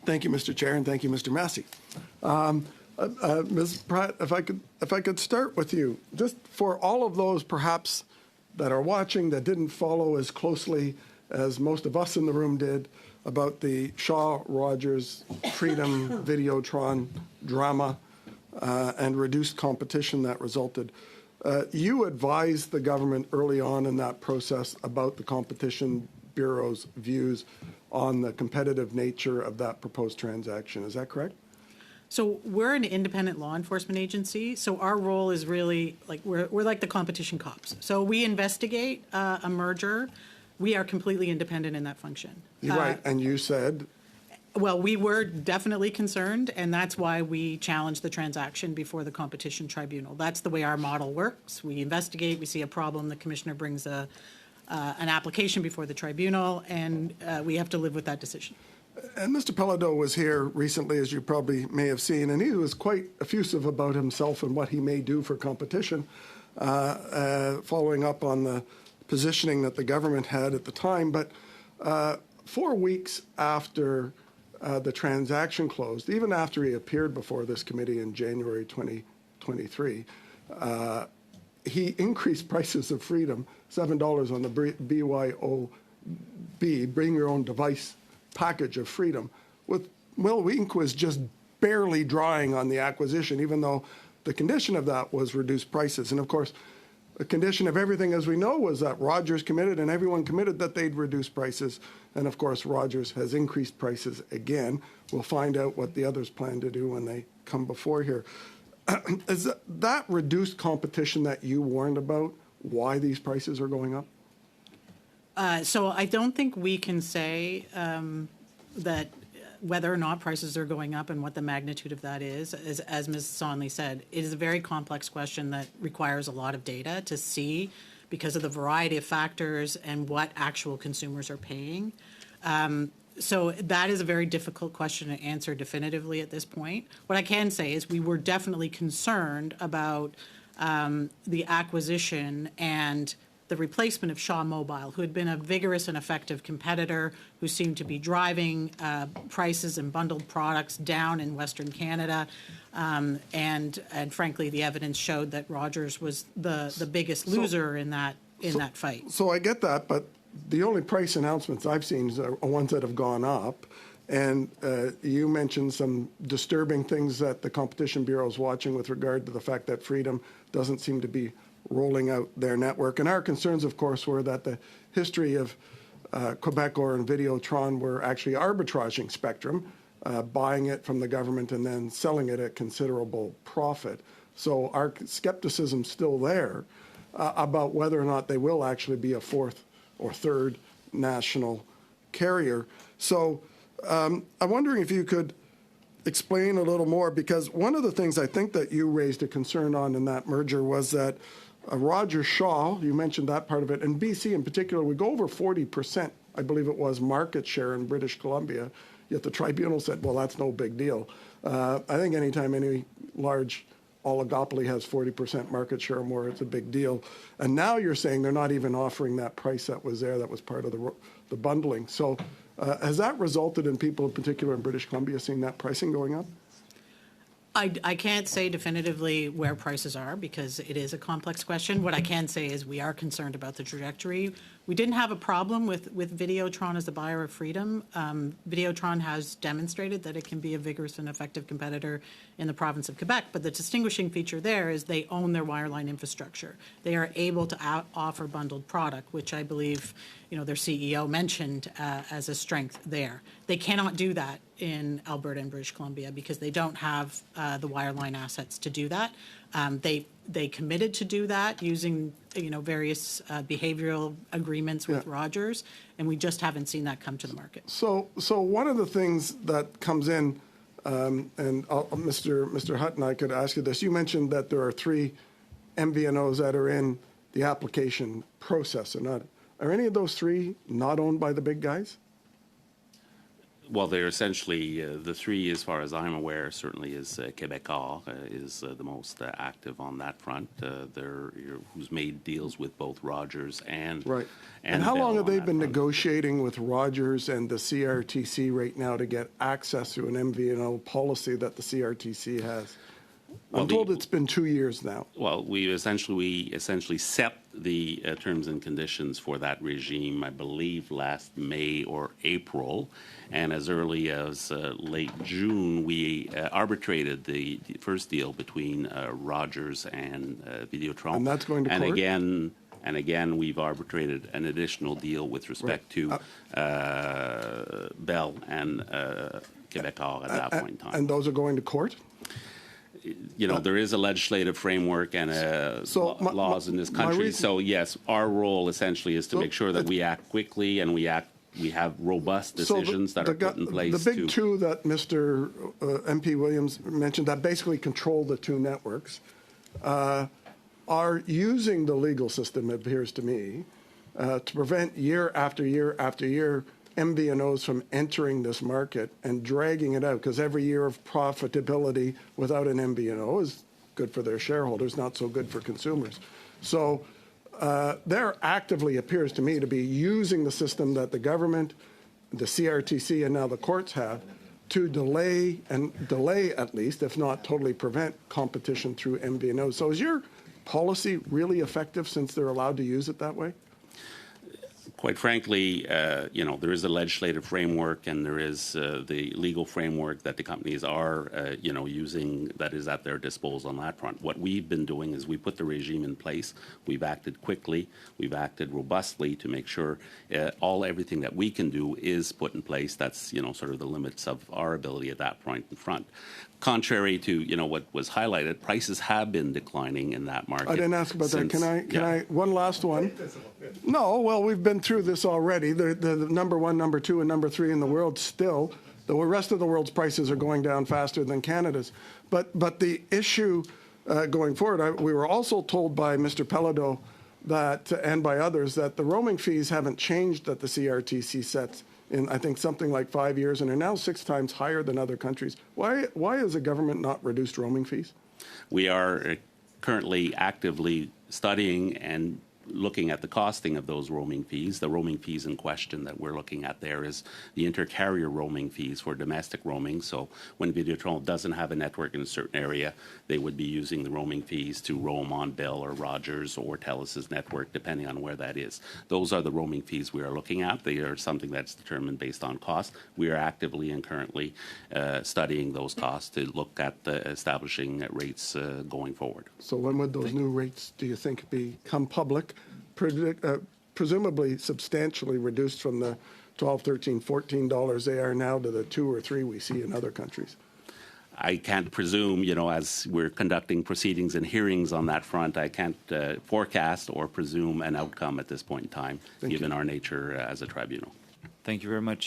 Thank you, Mr. Chair, and thank you, Mr. Massey. Ms. Pratt, if I could start with you, just for all of those perhaps that are watching that didn't follow as closely as most of us in the room did about the Shaw-Rogers Freedom Videotron drama and reduced competition that resulted. You advised the government early on in that process about the Competition Bureau's views on the competitive nature of that proposed transaction. Is that correct? So we're an independent law enforcement agency. So our role is really like we're like the competition cops. So we investigate a merger. We are completely independent in that function. You're right. And you said? Well, we were definitely concerned, and that's why we challenged the transaction before the Competition Tribunal. That's the way our model works. We investigate, we see a problem, the commissioner brings an application before the tribunal, and we have to live with that decision. And Mr. Pellado was here recently, as you probably may have seen, and he was quite effusive about himself and what he may do for competition, following up on the positioning that the government had at the time. But 4 weeks after the transaction closed, even after he appeared before this committee in January 2023, he increased prices of Freedom, $7 on the BYOB, bring your own device package of Freedom, with Inc. was just barely drawing on the acquisition, even though the condition of that was reduced prices. And of course, the condition of everything, as we know, was that Rogers committed and everyone committed that they'd reduce prices. And of course, Rogers has increased prices again. We'll find out what the others plan to do when they come before here. Is that reduced competition that you warned about why these prices are going up? So I don't think we can say that whether or not prices are going up and what the magnitude of that is. As Ms. Sonley said, it is a very complex question that requires a lot of data to see because of the variety of factors and what actual consumers are paying. So that is a very difficult question to answer definitively at this point. What I can say is we were definitely concerned about the acquisition and the replacement of Shaw Mobile, who had been a vigorous and effective competitor, who seemed to be driving prices and bundled products down in Western Canada. And frankly, the evidence showed that Rogers was the biggest loser in that fight. So I get that, but the only price announcements I've seen are ones that have gone up. And you mentioned some disturbing things that the Competition Bureau is watching with regard to the fact that Freedom doesn't seem to be rolling out their network. And our concerns, of course, were that the history of Quebecor and Videotron were actually arbitraging spectrum, buying it from the government and then selling it at considerable profit. So our skepticism's still there about whether or not they will actually be a fourth or third national carrier. So I'm wondering if you could explain a little more, because one of the things I think that you raised a concern on in that merger was that Rogers Shaw, you mentioned that part of it, and BC in particular, would go over 40%, I believe it was, market share in British Columbia, yet the tribunal said, well, that's no big deal. I think anytime any large oligopoly has 40% market share or more, it's a big deal. And now you're saying they're not even offering that price that was there, that was part of the bundling. So has that resulted in people, in particular in British Columbia, seeing that pricing going up? I can't say definitively where prices are because it is a complex question. What I can say is we are concerned about the trajectory. We didn't have a problem with Videotron as the buyer of Freedom. Videotron has demonstrated that it can be a vigorous and effective competitor in the province of Quebec, but the distinguishing feature there is they own their wireline infrastructure. They are able to offer bundled product, which I believe their CEO mentioned as a strength there. They cannot do that in Alberta and British Columbia because they don't have the wireline assets to do that. They committed to do that using various behavioral agreements with Rogers, and we just haven't seen that come to the market. So one of the things that comes in, and Mr. Hutton, I could ask you this. You mentioned that there are 3 MVNOs that are in the application process. Are any of those 3 not owned by the big guys? Well, they're essentially the three, as far as I'm aware, certainly is Québécois is the most active on that front. Who's made deals with both Rogers and Right. And how long Bell have on they that been front. negotiating with Rogers and the CRTC right now to get access to an MVNO policy that the CRTC has? I'm told it's been 2 years now. Well, we essentially set the terms and conditions for that regime, I believe, last May or April, and as early as late June, we arbitrated the first deal between Rogers and Videotron. And that's going to court? And again, we've arbitrated an additional deal with respect to Bell and Québécois at that point in time. And those are going to court? You know, there is a legislative framework and laws in this country. So yes, our role essentially is to make sure that we act quickly and we have robust decisions that are put in place. The big two that Mr. MP Williams mentioned that basically control the two networks are using the legal system, it appears to me, to prevent year after year after year MVNOs from entering this market and dragging it out, because every year of profitability without an MVNO is good for their shareholders, not so good for consumers. So they're actively, appears to me, to be using the system that the government, the CRTC, and now the courts have to delay at least, if not totally prevent, competition through MVNOs. So is your policy really effective since they're allowed to use it that way? Quite frankly, you know, there is a legislative framework and there is the legal framework that the companies are, you know, using that is at their disposal on that front. What we've been doing is we put the regime in place. We've acted quickly. We've acted robustly to make sure everything that we can do is put in place. That's, you know, sort of the limits of our ability at that point in front. Contrary to, you know, what was highlighted, prices have been declining in that market. I didn't ask about that. Can I, one last one? No, well, we've been through this already. The number one, number two, and number three in the world still. The rest of the world's prices are going down faster than Canada's. But the issue going forward, we were also told by Mr. Pellado that, and by others, that the roaming fees haven't changed that the CRTC sets in, I think, something like 5 years, and are now 6 times higher than other countries. Why has the government not reduced roaming fees? We are currently actively studying and looking at the costing of those roaming fees. The roaming fees in question that we're looking at there is the inter-carrier roaming fees for domestic roaming. So when Videotron doesn't have a network in a certain area, they would be using the roaming fees to roam on Bell or Rogers or Telus' network, depending on where that is. Those are the roaming fees we are looking at. They are something that's determined based on cost. We are actively and currently studying those costs to look at establishing rates going forward. So when would those new rates, do you think, become public? Presumably substantially reduced from the $12, $13, $14 they are now to the $2 or $3 we see in other countries. I can't presume, you know, as we're conducting proceedings and hearings on that front, I can't forecast or presume an outcome at this point in time, given our nature as a tribunal. Thank you very much.